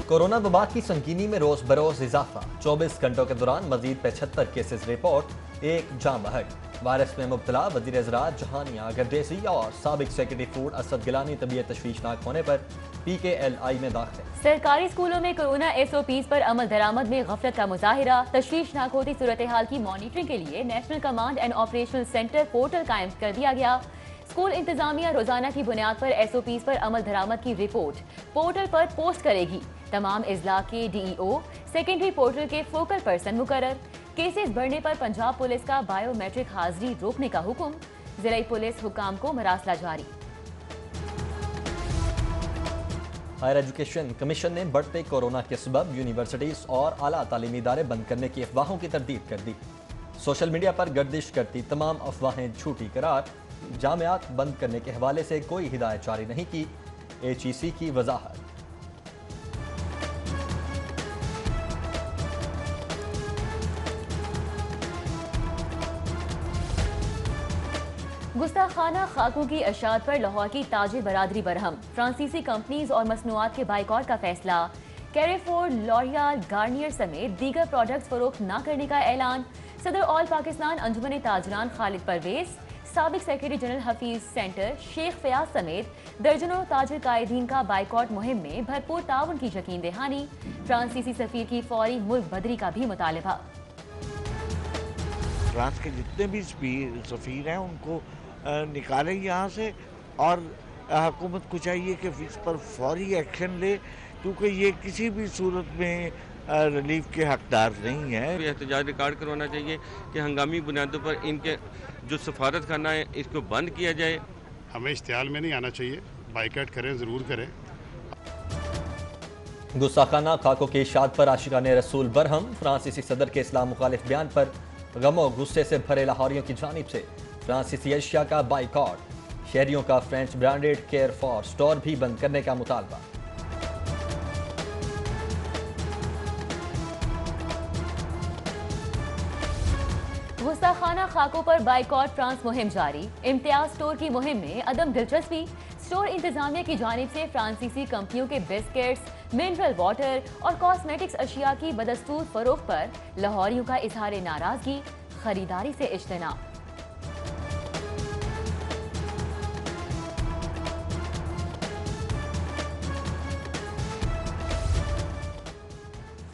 Corona वबा की संगीनी में रोज बरोज इजाफा। 24 घंटों के दौरान मजीद 75 केसेस रिपोर्ट। एक जाम बहक। वायरस में मुब्तला वज़ीर ज़राअत जहानिया गर्देसी और साबिक सेक्रेटरी फूड असद गिलानी तबीयत तशवीशनाक होने पर PKLI में दाखिल। सरकारी स्कूलों में कोरोना SOPs पर अमल दरामद में गफलत का मुजाहिरा। तशवीशनाक होती सूरत हाल की मॉनिटरिंग के लिए national command and operational centre portal कायम कर दिया गया। स्कूल इंतजामिया रोजाना की बुनियाद पर SOPs पर अमल दरामद की रिपोर्ट पोर्टल पर पोस्ट करेगी। तमाम अजला के DEO सेकेंडरी पोर्टल के फोकल पर्सन मुकर्रर। केसेस बढ़ने पर पंजाब पुलिस का बायोमेट्रिक हाजिरी रोकने का हुक्म। जिला पुलिस हुकाम को मरासला जारी। हायर एजुकेशन कमीशन ने बढ़ते कोरोना के सबब यूनिवर्सिटीज और आला तालीमी इदारे बंद करने की अफवाहों की तरदीद कर दी। सोशल मीडिया पर गर्दिश करती तमाम अफवाहें झूठी करार। जामियात बंद करने के हवाले से कोई हिदायत जारी नहीं की। HEC की वजाहत। गुस्ताखाना खाकों की अशात पर लाहौर की ताजिर बरादरी बरहम। फ्रांसीसी कंपनीज और मसनूआत के बाइकॉट का फैसला। कैरेफोर, लॉरियल, गार्नियर समेत दीगर प्रोडक्ट्स फरोख्त न करने का ऐलान। सदर ऑल पाकिस्तान अंजुमन ताजरान खालिद परवेज, साबिक secretary general Hafeez centre Sheikh Fayyaz समेत दर्जनों ताजिर कायदीन का बाइकॉट मुहिम में भरपूर ताउन की यकीन दहानी। फ्रांसीसी सफीर की फौरी मुल्क बदरी का भी मुतालबा। फ्रांस के जितने भी सफीर हैं उनको निकालें यहाँ से, और हुकूमत को चाहिए कि इस पर फौरी एक्शन ले, क्योंकि ये किसी भी सूरत में रिलीफ के हकदार नहीं है। एहतजाज रिकॉर्ड करवाना चाहिए कि हंगामी बुनियादों पर इनके जो सफारत खाना है इसको बंद किया जाए। हमें इश्तिहाल में नहीं आना चाहिए, बाइकआउट करें, ज़रूर करें। गुस्ताखाना खाकों की इशात पर आशिकाने रसूल बरहम। फ्रांसीसी सदर के इस्लाम मुखालिफ बयान पर गमो गुस्से से भरे लाहौरियों की जानिब से फ्रांसीसी एशिया का बाइकॉट। शहरियों का French branded care for store भी बंद करने का मुतालबा। गुस्ताखाना खाकों पर बाइकॉट फ्रांस मुहिम जारी। इम्तियाज स्टोर की मुहिम में अदम दिलचस्पी। स्टोर इंतजामिया की जानिब से फ्रांसीसी कंपनियों के बिस्किट्स, मिनरल वाटर और कॉस्मेटिक्स अशिया की बदस्तूर फरोख्त पर लाहौरियों का इजहार नाराजगी। खरीदारी से इज्तनाब।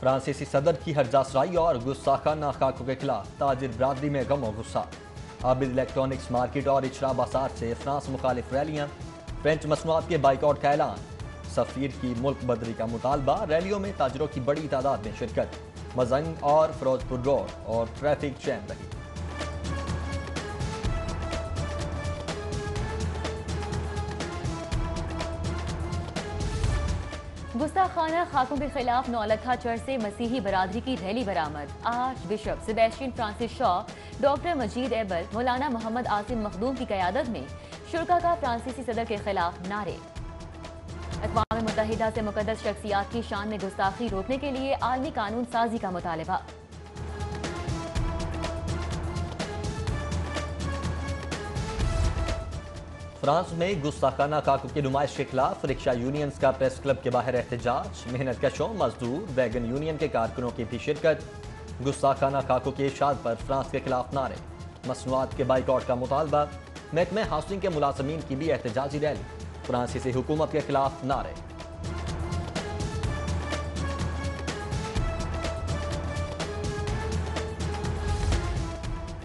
फ्रांसीसी सदर की हरजासराई और गुस्ताखाना खाकों के खिलाफ ताजिर बरादरी में गम और गुस्सा। आबिद इलेक्ट्रॉनिक्स मार्केट और इचरा बाजार से फ्रांस मुखालिफ रैलियां। फ्रेंच मसनूआत के बाइकआउट का ऐलान। सफीर की मुल्क बदरी का मुतालबा। रैलियों में ताजरों की बड़ी तादाद में शिरकत। मजंग और फिरोजपुर रोड और ट्रैफिक जैम रही। गुस्ताखाना खाकों के खिलाफ नौलखा चर्च से मसीही बरादरी की रैली बरामद। Archbishop Sebastian Francis Shaw, doctor Majeed Abel, Maulana Mohammad Asim Makhdoom की क़यादत में शुरका का फ्रांसीसी सदर के खिलाफ नारे। अक़वाम मुत्तहिदा से मुक़द्दस शख्सियात की शान में गुस्ताखी रोकने के लिए आलमी कानून साजी का मुतालबा। फ्रांस में गुस्ताखाना खाकों की नुमाइश के खिलाफ रिक्शा यूनियंस का प्रेस क्लब के बाहर एहतजाज। मेहनत कशों, मजदूर, वैगन यूनियन के कारकुनों की भी शिरकत। गुस्ताखाना खाकों की इशात पर फ्रांस के खिलाफ नारे। मसनूआत के बाइकआउट का मुतालबा। महकमे हाउसिंग के मुलाजमीन की भी एहतजाजी रैली। फ्रांसीसी हुकूमत के खिलाफ नारे।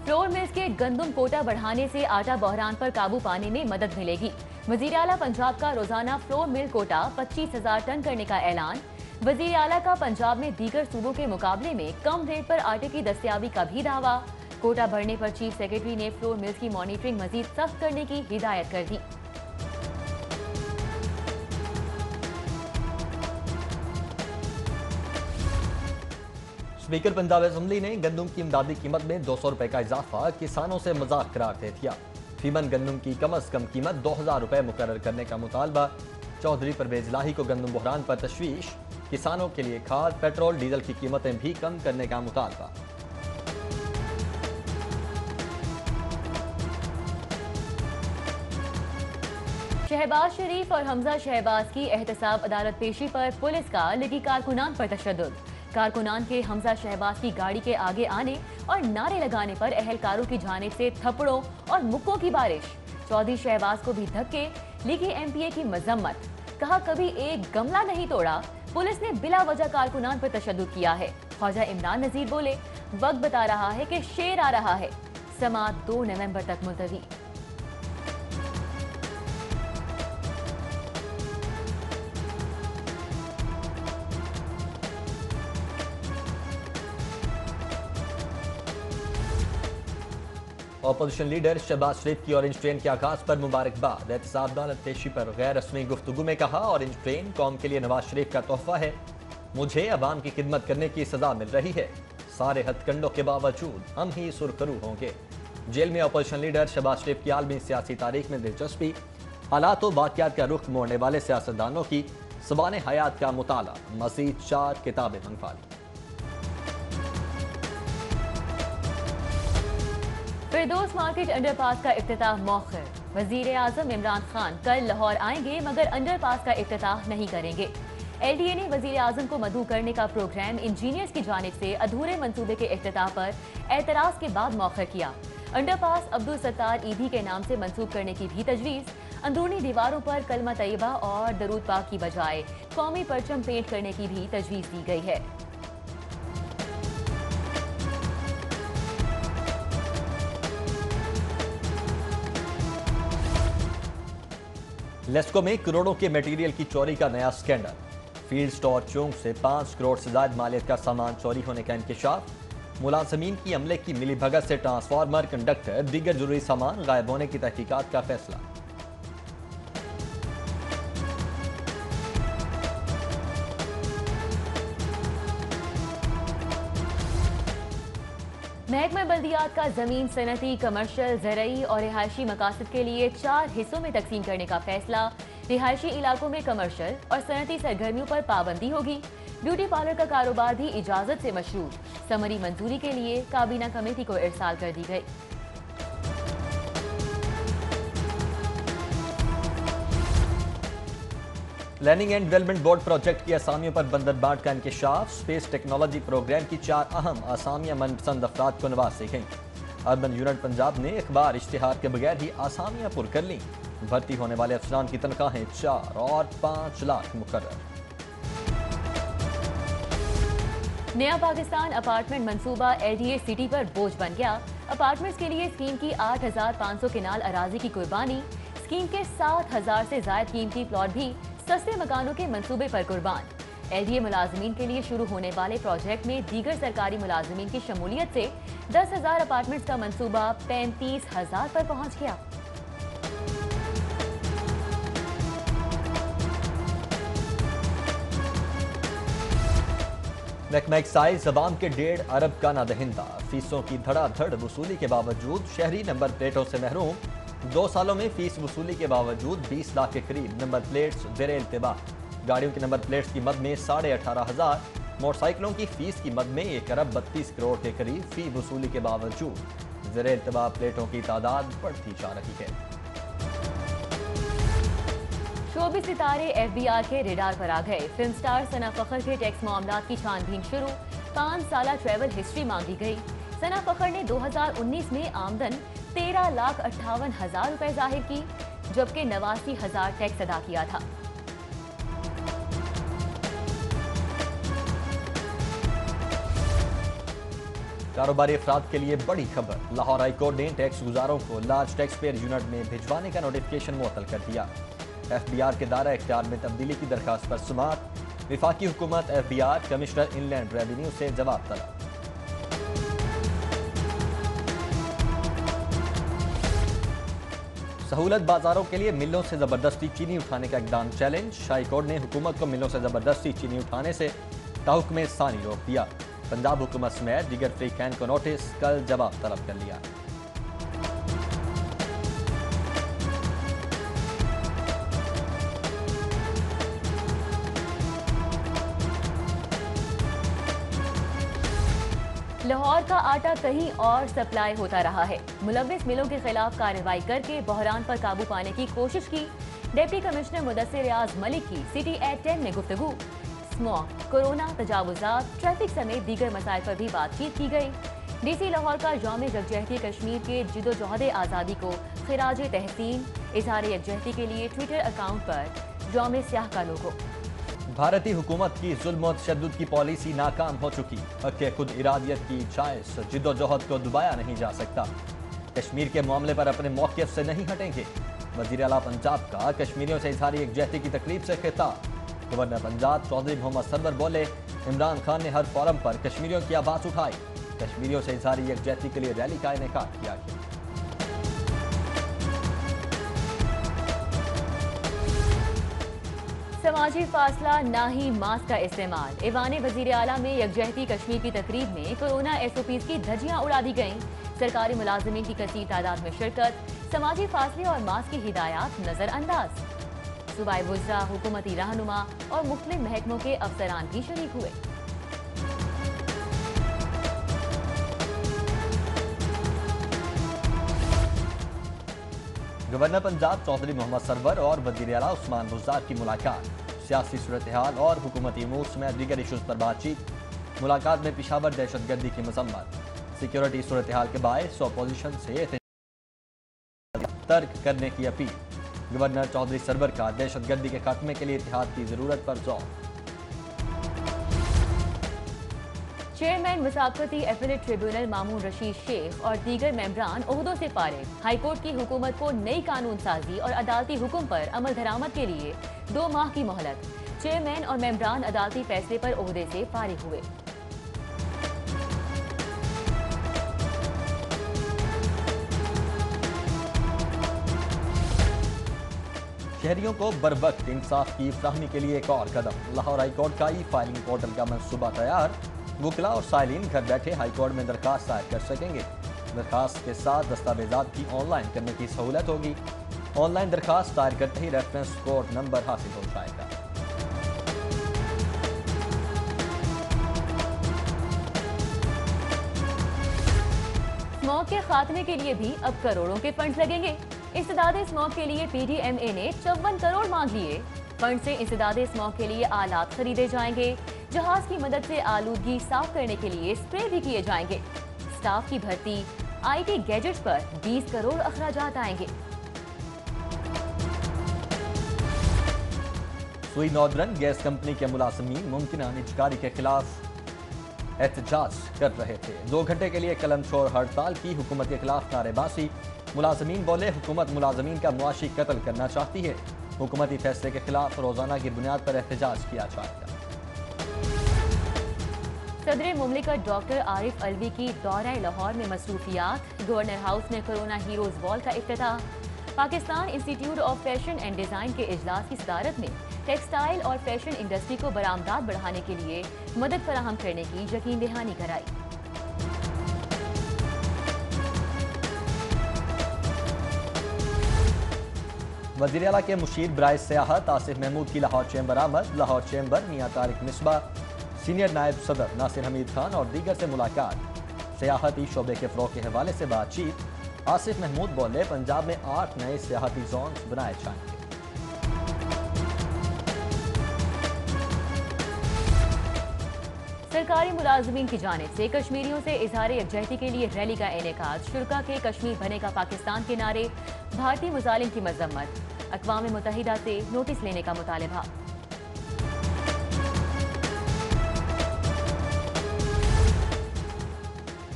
फ्लोर मिल्स के गंदम कोटा बढ़ाने से आटा बहरान पर काबू पाने में मदद मिलेगी। वजीर आला पंजाब का रोजाना फ्लोर मिल कोटा 25,000 टन करने का ऐलान। वजीर आला का पंजाब में दीगर सूबों के मुकाबले में कम रेट पर आटे की दस्तयाबी का भी दावा। कोटा बढ़ने पर चीफ सेक्रेटरी ने फ्लोर मिल्स की मॉनिटरिंग मजीद सख्त करने की हिदायत कर दी। स्पीकर पंजाब असम्बली ने गंदम की इमदादी कीमत में 200 रुपए का इजाफा किसानों से मजाक करार दे दिया। फीमन गंदम की कम अज कम कीमत 2000 रुपए मुकर्रर करने का मुतालबा। चौधरी परवेज लाही को गंदम बहरान पर तशवीश। किसानों के लिए खाद, पेट्रोल, डीजल की कीमतें भी कम करने का मुतालबा। शहबाज शरीफ और हमजा शहबाज की एहतसाब अदालत पेशी पर पुलिस का लगी कारकुनान पर तशद्दुद। कारकुनान के हमजा शहबाज की गाड़ी के आगे आने और नारे लगाने पर अहलकारों की जानिब से थप्पड़ों और मुक्कों की बारिश। चौधरी शहबाज को भी धक्के, लिखी एमपीए की मजम्मत। कहा कभी एक गमला नहीं तोड़ा, पुलिस ने बिला वजह कारकुनान पर तशद्दुद किया है। ख्वाजा इमरान नजीर बोले, वक्त बता रहा है कि शेर आ रहा है। समाअत 2 नवंबर तक मुलतवी। अपोजिशन लीडर शहबाज शरीफ की ऑरेंज ट्रेन के आगाज पर मुबारकबाद। एहतसाब अदालत पेशी पर गैर रस्मी गुफ्तगू में कहा, ऑरेंज ट्रेन कौम के लिए नवाज शरीफ का तोहफा है। मुझे अवाम की खिदमत करने की सजा मिल रही है। सारे हथकंडों के बावजूद हम ही सुरखरू होंगे। जेल में अपोजिशन लीडर शहबाज शरीफ की आलमी सियासी तारीख में दिलचस्पी, हालात व वाक़यात का रुख मोड़ने वाले सियासतदानों की ज़बान हयात का मुताला। मज़ीद 4 किताबें मंगवाली। फिरदौस मार्केट अंडरपास का इफ्तिताह मौखर। वजीर आजम इमरान खान कल लाहौर आएंगे मगर अंडरपास का इफ्तिताह नहीं करेंगे। एलडीए ने वजीर आजम को मदऊ करने का प्रोग्राम इंजीनियर्स की जानिब से अधूरे मंसूबे के इफ्तिताह पर एतराज के बाद मौखर किया। अंडरपास अब्दुल सत्तार ईदी के नाम से मंसूब करने की भी तजवीज़। अंदरूनी दीवारों पर कलमा तैयबा और दरूद पाक की बजाय कौमी परचम पेंट करने की भी तजवीज़ दी गई है। लेस्को में करोड़ों के मटेरियल की चोरी का नया स्कैंडल। फील्ड स्टोर चौंक से 5 करोड़ से ज्यादा मालियत का सामान चोरी होने का इंकशाफ। मुलाजमीन की अमले की मिली भगत से ट्रांसफार्मर, कंडक्टर, दीगर जरूरी सामान गायब होने की तहकीकात का फैसला। महकमा बल्दियात का जमीन सनती, कमर्शियल, ज़रई और रिहायशी मकासद के लिए 4 हिस्सों में तकसीम करने का फैसला। रिहायशी इलाकों में कमर्शियल और सनती सरगर्मियों पर पाबंदी होगी। ब्यूटी पार्लर का कारोबार भी इजाजत से मशरूत। समरी मंजूरी के लिए काबीना कमेटी को इरसाल कर दी गई। Planning and development board project की असामियों पर बंदरबाट का इंकशाफ। स्पेस टेक्नोलॉजी प्रोग्राम की 4 अहम आसामियां मनपसंद अफराद को नवाजी गईं। अर्बन यूनिट पंजाब ने अखबार इश्तिहार के बगैर ही आसामियां पुर कर लीं। भर्ती होने वाले अफसरान की तनख्वाहें 4 और 5 लाख मुकर्रर। नया पाकिस्तान अपार्टमेंट मंसूबा एलडीए सिटी पर बोझ बन गया। अपार्टमेंट्स के लिए स्कीम की 8,500 किनाल अराजी की कुर्बानी। स्कीम के 7,000 से ज्यादा कीमती प्लॉट भी सस्ते मकानों के मंसूबे पर कुर्बान। एलडीए मुलाजमीन के लिए शुरू होने वाले प्रोजेक्ट में दीगर सरकारी मुलाजमीन की शमूलियत से 10,000 अपार्टमेंट्स का मंसूबा 35,000 पर पहुंच गया। महकमा एक्साइज अवाम के 1.5 अरब का नादहिंदा। फीसों की धड़ाधड़ वसूली के बावजूद शहरी नंबर प्लेटों से महरूम। 2 सालों में फीस वसूली के बावजूद 20 लाख के करीब नंबर प्लेट्स ज़ेरे इल्तिबा। गाड़ियों की नंबर प्लेट्स की मद में 18,500। मोटरसाइकिलों की फीस की मद में 1 अरब 32 करोड़ के करीब फी वसूली के बावजूद ज़ेरे इल्तिबा प्लेटों की तादाद बढ़ती जा रही है। शोबी सितारे एफबीआर के रेडार पर आ गए। फिल्म स्टार सना फखर के टैक्स मामलात की छानबीन शुरू। 5 साला ट्रैवल हिस्ट्री मांगी गई। सना फखर ने 2019 में आमदन 13,58,000 रुपए जाहिर की, जबकि 89,000 टैक्स अदा किया था। कारोबारी अफराद के लिए बड़ी खबर। लाहौर हाई कोर्ट ने टैक्स गुजारों को लार्ज टैक्स पेयर यूनिट में भिजवाने का नोटिफिकेशन मुअत्तल कर दिया। एफबीआर के दायरा इख्तियार में तब्दीली की दरखास्त पर समाअत। विफाकी हुकूमत एफबीआर कमिश्नर इनलैंड रेवेन्यू से जवाब तलब। सहूलत बाजारों के लिए मिलों से जबरदस्ती चीनी उठाने का इकदाम चैलेंज। हाई कोर्ट ने हुकूमत को मिलों से जबरदस्ती चीनी उठाने से तहुक्म सानी रोक दिया। पंजाब हुकूमत समेत दीगर फ्रीकैन को नोटिस, कल जवाब तलब कर लिया। लाहौर का आटा कहीं और सप्लाई होता रहा है। मुलव्विस मिलों के खिलाफ कार्रवाई करके बहरान पर काबू पाने की कोशिश की। डिप्टी कमिश्नर मुदस्सिर रियाज मलिक की सिटी एट 10 में गुफ्तगू। स्मॉग, कोरोना, तजावुजात, ट्रैफिक समेत दीगर मसाइल पर भी बातचीत की गई। डीसी लाहौर का यौम यकजहती कश्मीर के जिदोजहद आज़ादी को खिराज तहसीन, इजहार यकजहती के लिए ट्विटर अकाउंट पर यौम स्याह का लोगो। भारतीय हुकूमत की जुल्म और तशद्दुद की पॉलिसी नाकाम हो चुकी। हक़ खुद इरादियत की जायज़ जिद्दोजहद को दबाया नहीं जा सकता। कश्मीर के मामले पर अपने मौक़िफ़ से नहीं हटेंगे। वज़ीर आला पंजाब का कश्मीरियों से इजहार यकजहती की तकलीफ से खिताब। गवर्नर पंजाब चौधरी मोहम्मद सरवर बोले, इमरान खान ने हर फोरम पर कश्मीरियों की आवाज़ उठाई। कश्मीरियों से इजहार यकजहती के लिए रैली का इनेकाद किया गया। समाजी फासला ना ही मास्क का इस्तेमाल। ऐवान वज़ीर आला में यकजहती कश्मीर की तकरीब में कोरोना SOPs की धज्जियां उड़ा दी गईं। सरकारी मुलाजमीन की कसीर तादाद में शिरकत, समाजी फासले और मास्क की हिदायत नजरअंदाज। सूबाई वुज़रा, हुकूमती रहनुमा और मुख्तलिफ महकमों के अफसरान भी शरीक हुए। गवर्नर पंजाब चौधरी मोहम्मद सरवर और वज़ीर आला उस्मान बुज़दार की मुलाकात। सियासी सूरत हाल और हुकूमती अमूर समेत दीगर इशूज़ पर बातचीत। मुलाकात में पेशावर दहशतगर्दी की मजम्मत, सिक्योरिटी सूरत हाल के बायस अपोजिशन से तर्क करने की अपील। गवर्नर चौधरी सरवर का दहशतगर्दी के खात्मे के लिए इत्तेहाद की जरूरत पर जोर। चेयरमैन मुसाफरती एपीलेट ट्रिब्यूनल मामून रशीद शेख और दीगर मेंबरान ओहदों से फारिग। हाईकोर्ट की हुकूमत को नई कानून साजी और अदालती हुक्म पर अमल दरामद के लिए 2 माह की मोहलत। चेयरमैन और मेंबरान अदालती फैसले पर ओहदे से फारिग हुए। शहरियों को बरवक्त इंसाफ की फ्राहमी के लिए एक और कदम। लाहौर हाईकोर्ट का फाइलिंग पोर्टल का मंसूबा तैयार। वकला और साइलिन घर बैठे हाईकोर्ट में दरखास्त दायर कर सकेंगे। दरखास्त के साथ दस्तावेजात भी ऑनलाइन करने की सहूलत होगी। ऑनलाइन दरखास्त दायर करते ही रेफरेंस कोड नंबर हासिल हो जाएगा। स्मॉग के खात्मे के लिए भी अब करोड़ों के फंड लगेंगे। इंसदादे स्मॉग के लिए PDMA ने 54 करोड़ मांग लिए। फंड से इंसदादे स्मॉग के लिए आलात खरीदे जाएंगे। जहाज की मदद से आलूदगी साफ करने के लिए स्प्रे भी किए जाएंगे। स्टाफ की भर्ती, IT गैजेट्स पर 20 करोड़ अखराजात आएंगे। सुई नॉर्दर्न गैस कंपनी के मुलाजमीन मुमकिन निजकारी के खिलाफ एहतजाज कर रहे थे। 2 घंटे के लिए कलम छोड़ हड़ताल की। हुकूमत के खिलाफ नारेबाजी। मुलाजमीन बोले, हुकूमत मुलाजमीन का मुआशी कत्ल करना चाहती है। हुकूमती फैसले के खिलाफ रोजाना की बुनियाद पर एहतजाज किया जाएगा। सदर मुमलिकत डॉक्टर आरिफ अलवी की दौरा लाहौर में मसरूफियात। गवर्नर हाउस में कोरोना हीरोज वॉल का इफ्तिताह। Pakistan institute of fashion and design के इजलास की सदारत में टेक्सटाइल और फैशन इंडस्ट्री को बरामदात बढ़ाने के लिए मदद फराहम करने की यकीन दहानी कराई। वज़ीर आला के मुशीर बराए सियाहत आसिफ महमूद की लाहौर चैम्बर आमद। लाहौर चैम्बर मियां तारिक मिसबा, सीनियर नायब सदर नासिर हमीद खान और दीगर से मुलाकात। सियाहती शोबे के फ़रोग़ के हवाले से बातचीत। आसिफ महमूद बोले, पंजाब में 8 नए सियाहती जोन बनाए जाएंगे। सरकारी मुलाजमीन की जानिब से कश्मीरियों से इजहार यकजहती के लिए रैली का इनेकाद। शुरा के कश्मीर बनेगा पाकिस्तान के नारे। भारतीय मुजालिम की मजम्मत। अक़वाम मुत्तहिदा से नोटिस लेने का मुतालबा।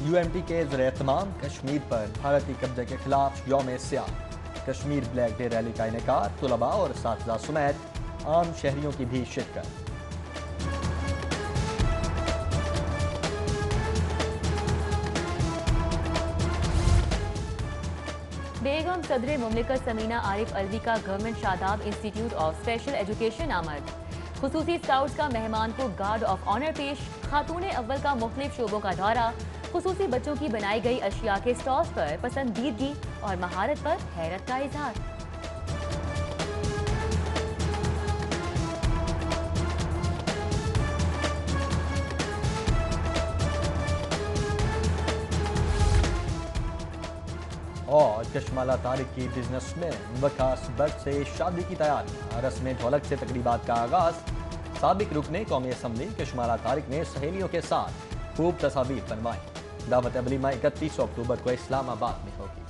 UMT के ज़ेर-ए-एहतमाम कश्मीर पर भारतीय कब्जे के खिलाफ यौम स्याह। कश्मीर ब्लैक डे रैली का इनेकाद। तुलबा और साथीज़ा समेत आम शहरियों की भी शिरकत। बेगम सदर मुमलिकत समीना आरिफ अलवी का government Shadab institute of special education आमद। खुसूसी स्काउट्स का मेहमान को गार्ड ऑफ ऑनर पेश। खातून अव्वल का मुख्तलिफ शोबों का दौरा। खुसूसी बच्चों की बनाई गई अशिया के स्टॉल्स पर पसंदीदगी और महारत पर हैरत का इजहार। और کشمالہ طارق کی بزنس مین وکاس بٹ سے شادی کی تیاری، رسم ڈھولک سے تقریبات کا آغاز۔ سابق رکن قومی اسمبلی کشمالہ طارق نے سہیلیوں کے ساتھ خوب تصاویر بنوائی۔ دعوت ولیمہ 31 اکتوبر کو اسلام آباد میں ہوگی۔